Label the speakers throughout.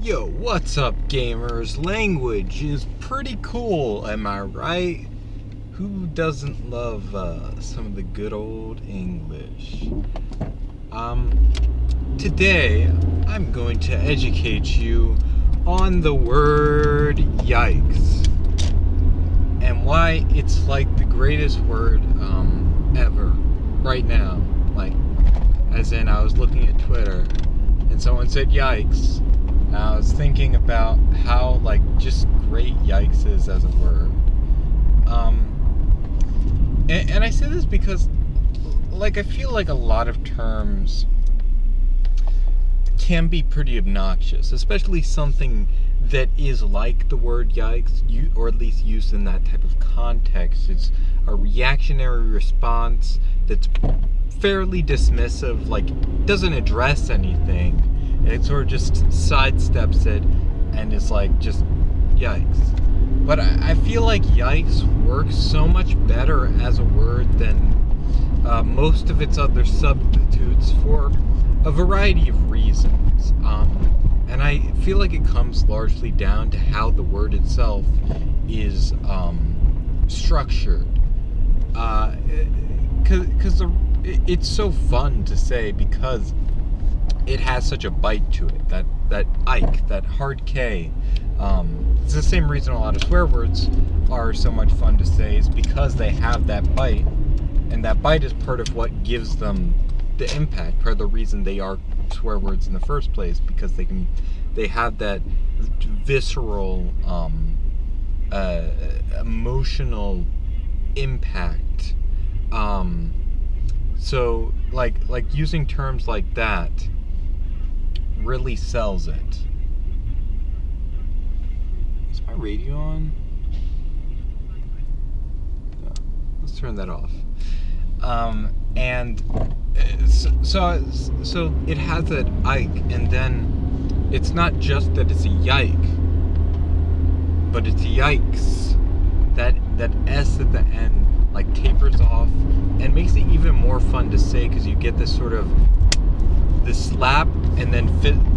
Speaker 1: Yo, what's up, gamers? Language is pretty cool, am I right? Who doesn't love some of the good old English? Today I'm going to educate you on the word yikes and why it's like the greatest word ever right now. Like, as in, I was looking at Twitter and someone said yikes. I was thinking about how, just great yikes is as a word. And I say this because, I feel like a lot of terms can be pretty obnoxious, especially something that is like the word yikes, or at least used in that type of context. It's a reactionary response that's fairly dismissive, doesn't address anything. It sort of just sidesteps it and is just yikes. But I feel like yikes works so much better as a word than most of its other substitutes for a variety of reasons. And I feel like it comes largely down to how the word itself is structured. Because it's so fun to say because it has such a bite to it. That Ike, that hard K. It's the same reason a lot of swear words are so much fun to say, is because they have that bite, and that bite is part of what gives them the impact, part of the reason they are swear words in the first place, because they have that visceral, emotional impact. So using terms like that really sells it. Is my radio on? No, let's turn that off. And so it has that Ike, and then it's not just that it's a yike, but it's yikes. That S at the end tapers off and makes it even more fun to say, because you get this sort of this slap and then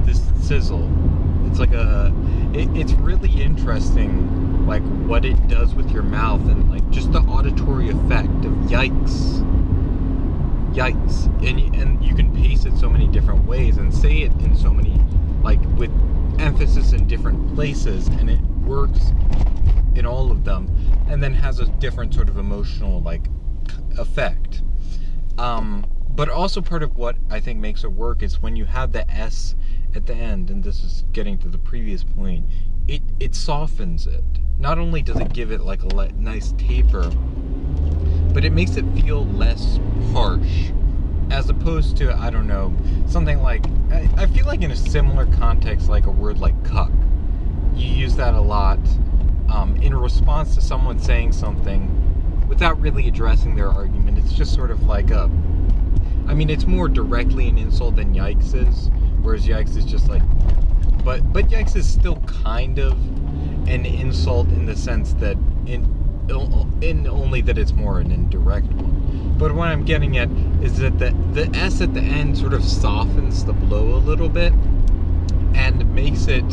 Speaker 1: this sizzle. It's it's really interesting, what it does with your mouth, and just the auditory effect of yikes, and you can pace it so many different ways and say it in so many, with emphasis in different places, and it works in all of them, and then has a different sort of emotional effect. But also part of what I think makes it work is when you have the S at the end, and this is getting to the previous point, it softens it. Not only does it give it a nice taper, but it makes it feel less harsh, as opposed to, I don't know, something I feel like in a similar context, a word like cuck. You use that a lot in response to someone saying something without really addressing their argument. It's just sort of it's more directly an insult than yikes is, whereas yikes is just but yikes is still kind of an insult in the sense that in only that it's more an indirect one. But what I'm getting at is that the S at the end sort of softens the blow a little bit and makes it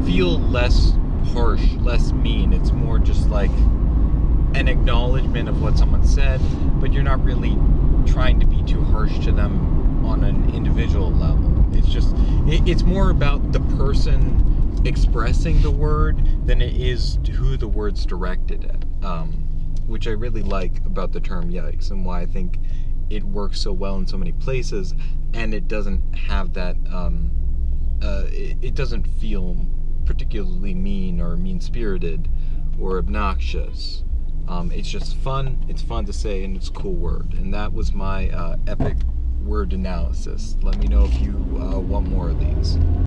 Speaker 1: feel less harsh, less mean. It's more just an acknowledgement of what someone said, but you're not really trying to be too harsh to them on an individual level. It's just it's more about the person expressing the word than it is who the word's directed at, which I really like about the term yikes, and why I think it works so well in so many places, and it doesn't have that it doesn't feel particularly mean or mean-spirited or obnoxious. It's just fun, it's fun to say, and it's a cool word. And that was my epic word analysis. Let me know if you want more of these.